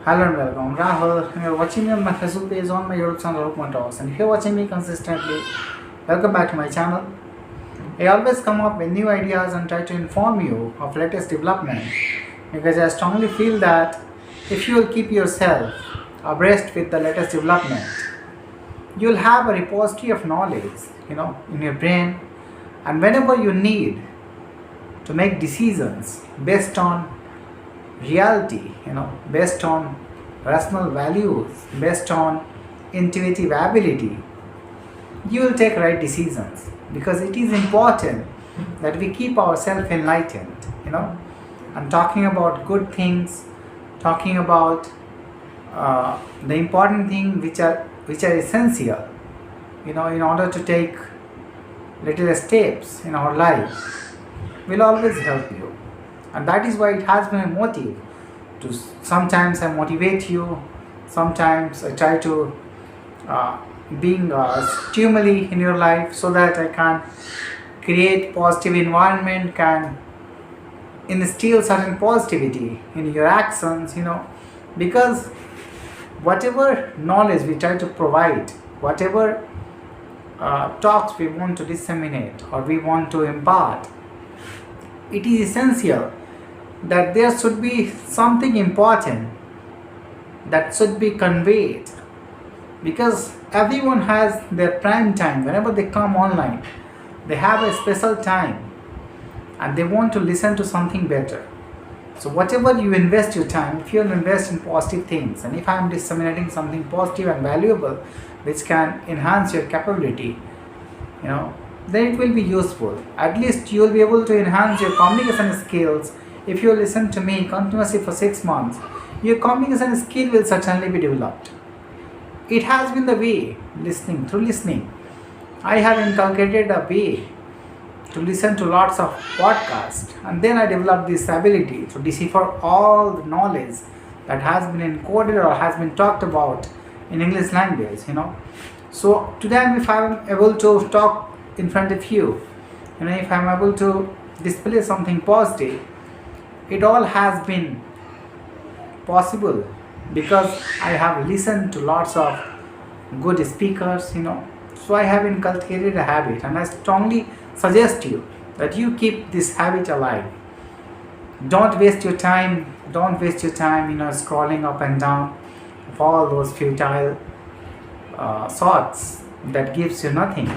Hello and welcome. Rahul, you're watching me on my Facebook page, on my YouTube channel, Talks. And if you're watching me consistently, welcome back to my channel. I always come up with new ideas and try to inform you of latest development because I strongly feel that if you will keep yourself abreast with the latest development, you'll have a repository of knowledge, in your brain, and whenever you need to make decisions based on reality, based on rational values, based on intuitive ability, you will take right decisions because it is important that we keep ourselves enlightened. I'm talking about good things, talking about the important things which are essential, in order to take little steps in our life will always help you. And that is why it has been a motive to sometimes I motivate you, sometimes I try to being a stimuli in your life so that I can create positive environment, can instill certain positivity in your actions, because whatever knowledge we try to provide, whatever talks we want to disseminate or we want to impart, it is essential that there should be something important that should be conveyed, because everyone has their prime time. Whenever they come online, they have a special time and they want to listen to something better. So whatever you invest your time, if you invest in positive things, and if I am disseminating something positive and valuable which can enhance your capability, then it will be useful. At least you will be able to enhance your communication skills. If you listen to me continuously for 6 months, your communication skill will certainly be developed. It has been the way, through listening. I have inculcated a way to listen to lots of podcasts, and then I developed this ability to decipher all the knowledge that has been encoded or has been talked about in English language, So today, if I am able to talk in front of you, if I am able to display something positive, it all has been possible because I have listened to lots of good speakers, So I have inculcated a habit, and I strongly suggest you that you keep this habit alive. Don't waste your time. Scrolling up and down of all those futile thoughts that gives you nothing.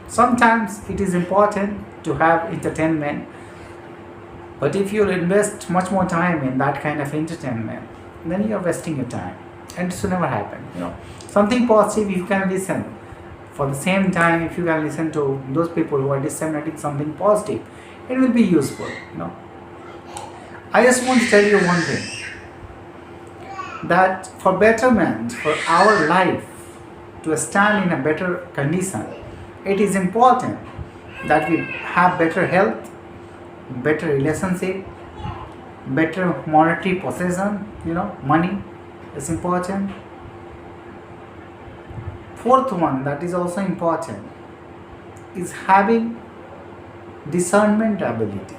Sometimes it is important to have entertainment, but if you invest much more time in that kind of entertainment, then you are wasting your time, and it should never happen. Something positive you can listen. For the same time, if you can listen to those people who are disseminating something positive, it will be useful. I just want to tell you one thing, that for betterment, for our life to stand in a better condition, it is important that we have better health, better relationship, better monetary possession, money is important. Fourth one that is also important is having discernment ability.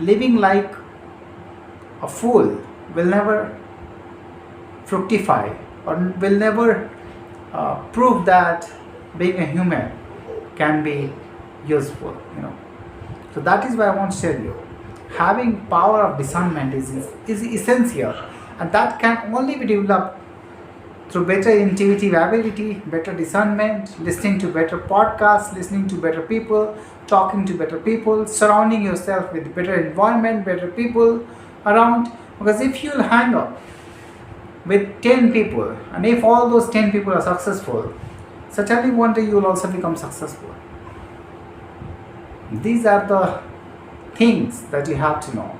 Living like a fool will never fructify or will never prove that being a human can be useful. So that is why I want to tell you, having power of discernment is essential, and that can only be developed through better intuitive ability, better discernment, listening to better podcasts, listening to better people, talking to better people, surrounding yourself with better environment, better people around. Because if you'll hang up with 10 people, and if all those 10 people are successful, certainly one day you will also become successful. These are the things that you have to know.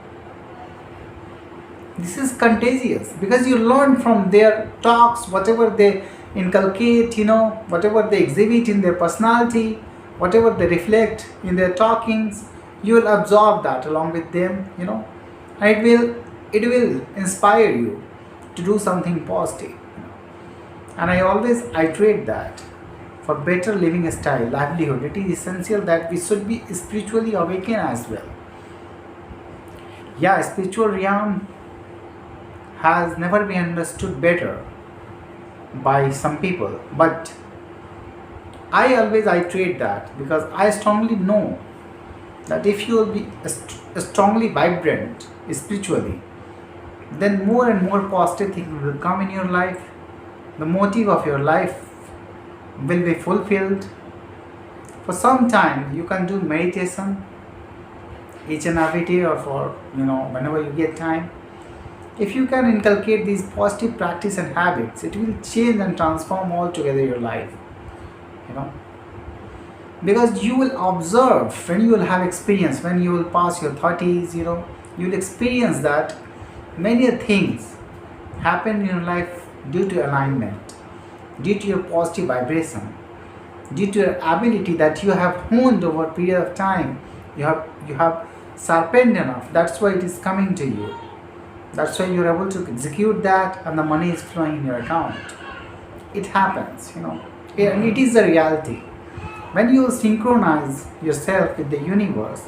This is contagious because you learn from their talks, whatever they inculcate, whatever they exhibit in their personality, whatever they reflect in their talkings, you will absorb that along with them, and it will inspire you to do something positive. And I always iterate that for better living style, livelihood, it is essential that we should be spiritually awakened as well. Yeah, spiritual realm has never been understood better by some people, but I always iterate that because I strongly know that if you will be strongly vibrant spiritually, then more and more positive things will come in your life. The motive of your life will be fulfilled. For some time, you can do meditation each and every day, or for whenever you get time. If you can inculcate these positive practice and habits, it will change and transform altogether your life. You know, because you will observe when you will have experience, when you will pass your 30s, you will experience that many things happen in your life due to alignment, due to your positive vibration, due to your ability that you have honed over a period of time. You have sharpened enough. That's why it is coming to you. That's why you're able to execute that, and the money is flowing in your account. It happens, and it is the reality. When you synchronize yourself with the universe,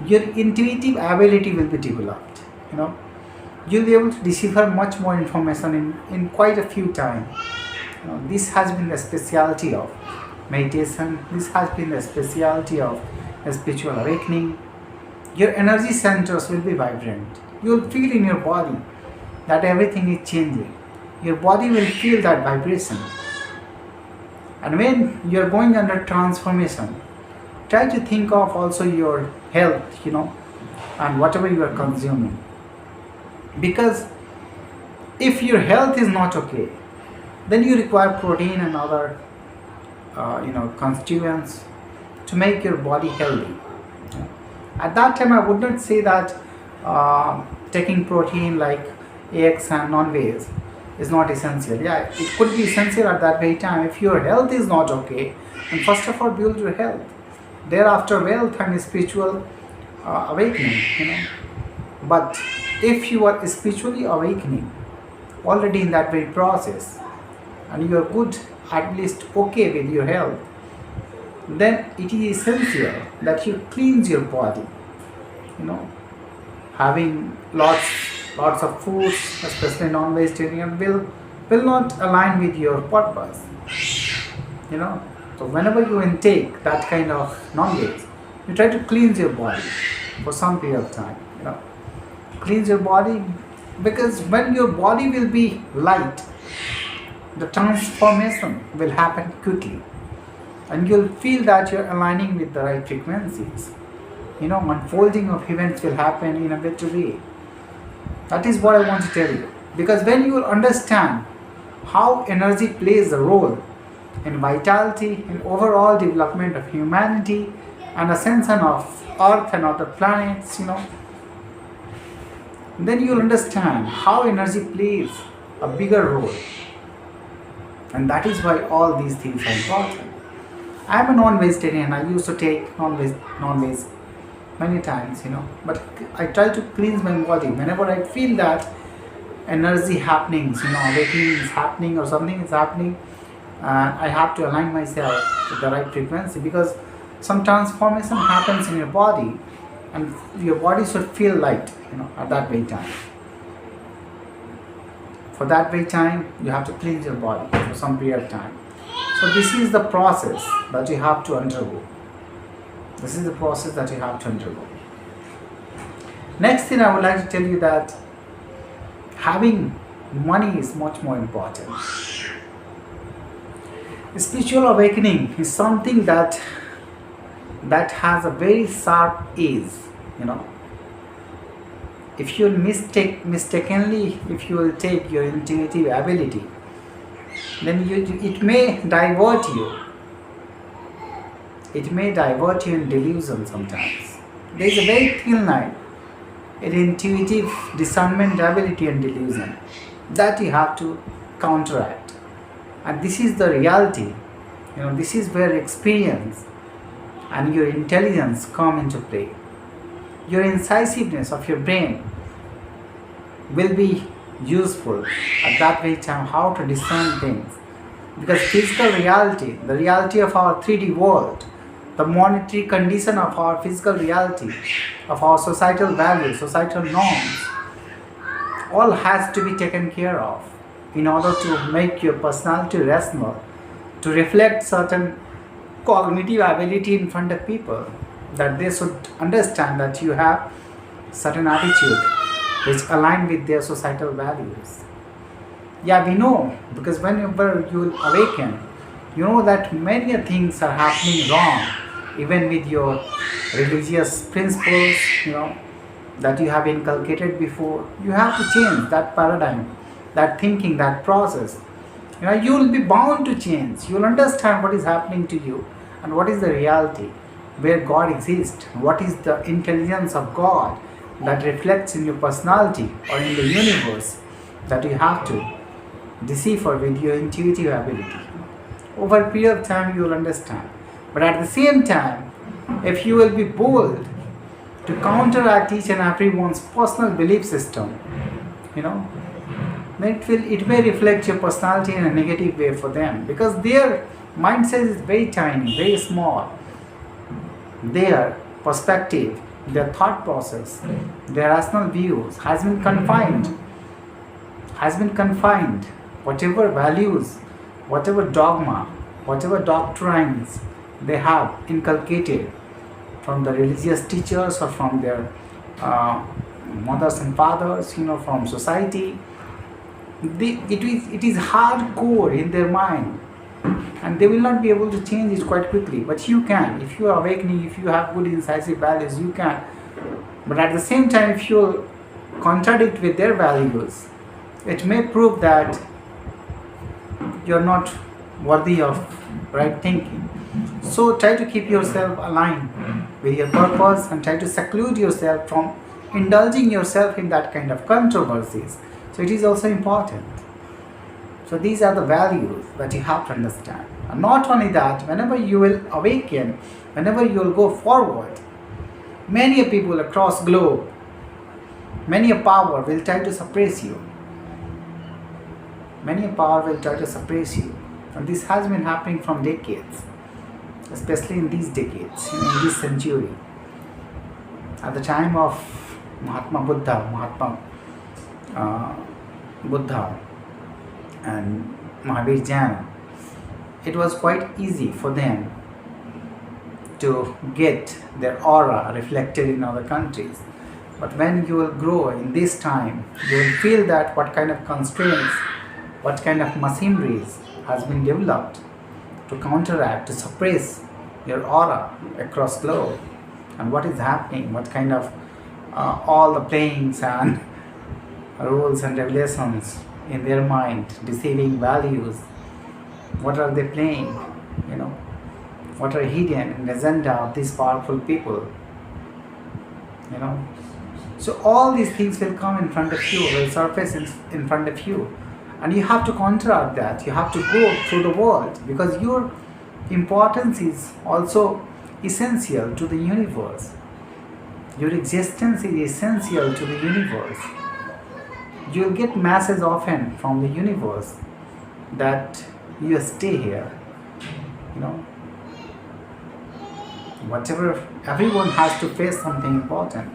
your intuitive ability will be developed. You'll be able to decipher much more information in quite a few time. This has been the specialty of meditation. This has been the specialty of a spiritual awakening. Your energy centers will be vibrant. You will feel in your body that everything is changing. Your body will feel that vibration. And when you are going under transformation, try to think of also your health, and whatever you are consuming. Because if your health is not okay, then you require protein and other, constituents to make your body healthy. At that time, I would not say that taking protein like eggs and non-veg is not essential. Yeah, it could be essential at that very time. If your health is not okay, and first of all, build your health. Thereafter, wealth and spiritual awakening. But if you are spiritually awakening already in that very process, and you are good, at least okay with your health, then it is essential that you cleanse your body. Having lots of foods, especially non-vegetarian, will not align with your purpose. So whenever you intake that kind of non-veg, you try to cleanse your body for some period of time. Cleanse your body, because when your body will be light, the transformation will happen quickly, and you'll feel that you're aligning with the right frequencies. Unfolding of events will happen in a better way. That is what I want to tell you. Because when you will understand how energy plays a role in vitality and overall development of humanity and ascension of Earth and other planets, then you will understand how energy plays a bigger role. And that is why all these things are important. I am a non-vegetarian. I used to take non-veg many times, but I try to cleanse my body whenever I feel that energy happenings, awakening is happening or something is happening, and I have to align myself with the right frequency, because some transformation happens in your body, and your body should feel light, at that very time. For that very time, you have to cleanse your body for some period of time. So this is the process that you have to undergo. This is the process that you have to undergo. Next thing I would like to tell you that having money is much more important. Spiritual awakening is something that has a very sharp edge. If you mistakenly, if you will take your intuitive ability, then it may divert you. It may divert you in delusion sometimes. There is a very thin line in intuitive discernment ability and delusion that you have to counteract. And this is the reality. This is where experience and your intelligence come into play. Your incisiveness of your brain will be useful at that very time, how to discern things. Because physical reality, the reality of our 3D world, the monetary condition of our physical reality, of our societal values, societal norms, all has to be taken care of in order to make your personality rational, to reflect certain cognitive ability in front of people, that they should understand that you have certain attitude which align with their societal values. Yeah, we know, because whenever you awaken, you know that many things are happening wrong, even with your religious principles, that you have inculcated before. You have to change that paradigm, that thinking, that process. You will be bound to change. You will understand what is happening to you and what is the reality, where God exists, what is the intelligence of God that reflects in your personality or in the universe, that you have to decipher with your intuitive ability. Over a period of time, you will understand. But at the same time, if you will be bold to counteract each and everyone's personal belief system, then it may reflect your personality in a negative way for them, because their mindset is very tiny, very small. Their perspective, their thought process, their rational views has been confined. Whatever values, whatever dogma, whatever doctrines they have inculcated from the religious teachers or from their mothers and fathers, from society, it is hardcore in their mind, and they will not be able to change it quite quickly. But you can, if you are awakening, if you have good incisive values, you can. But at the same time, if you contradict with their values, it may prove that you're not worthy of right thinking. So try to keep yourself aligned with your purpose and try to seclude yourself from indulging yourself in that kind of controversies. So it is also important. So these are the values that you have to understand. And not only that, whenever you will awaken, whenever you will go forward, many people across globe, many a power will try to suppress you. And this has been happening from decades, especially in these decades, in this century. At the time of Mahatma Buddha and Mahavir Jain, it was quite easy for them to get their aura reflected in other countries. But when you will grow in this time, you will feel that what kind of constraints, what kind of machineries has been developed to counteract, to suppress your aura across globe, and what is happening, what kind of all the playings and rules and regulations in their mind, deceiving values, what are they playing, what are hidden in the agenda of these powerful people, So all these things will come in front of you, will surface in front of you. And you have to counteract that. You have to go through the world, because your importance is also essential to the universe. Your existence is essential to the universe. You will get messages often from the universe that you stay here. Whatever, everyone has to face something important.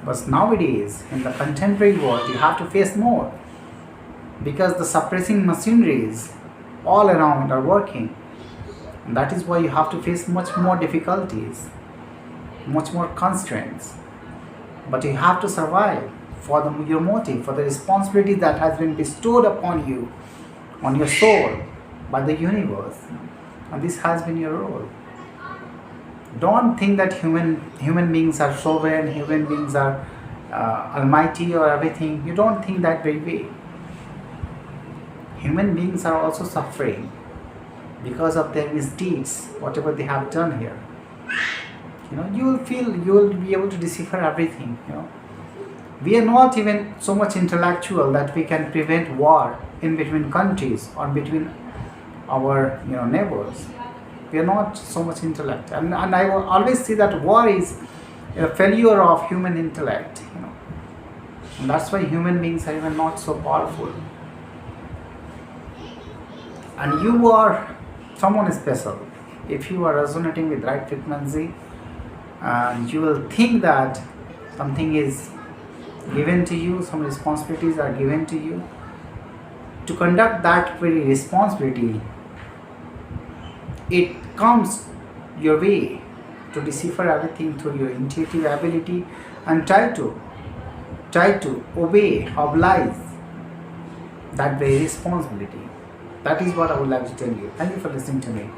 But nowadays, in the contemporary world, you have to face more, because the suppressing machineries all around are working. And that is why you have to face much more difficulties, much more constraints. But you have to survive for your motive, for the responsibility that has been bestowed upon you, on your soul, by the universe. And this has been your role. Don't think that human beings are sovereign, human beings are almighty or everything. You don't think that very way. Human beings are also suffering because of their misdeeds, whatever they have done here. You will be able to decipher everything. We are not even so much intellectual that we can prevent war in between countries or between our neighbors. We are not so much intellect, and I will always see that war is a failure of human intellect. And that's why human beings are even not so powerful. And you are someone special if you are resonating with right frequency, and you will think that something is given to you, some responsibilities are given to you. To conduct that very responsibility, it comes your way to decipher everything through your intuitive ability and try to obey, oblige that very responsibility. That is what I would like to tell you. Thank you for listening to me.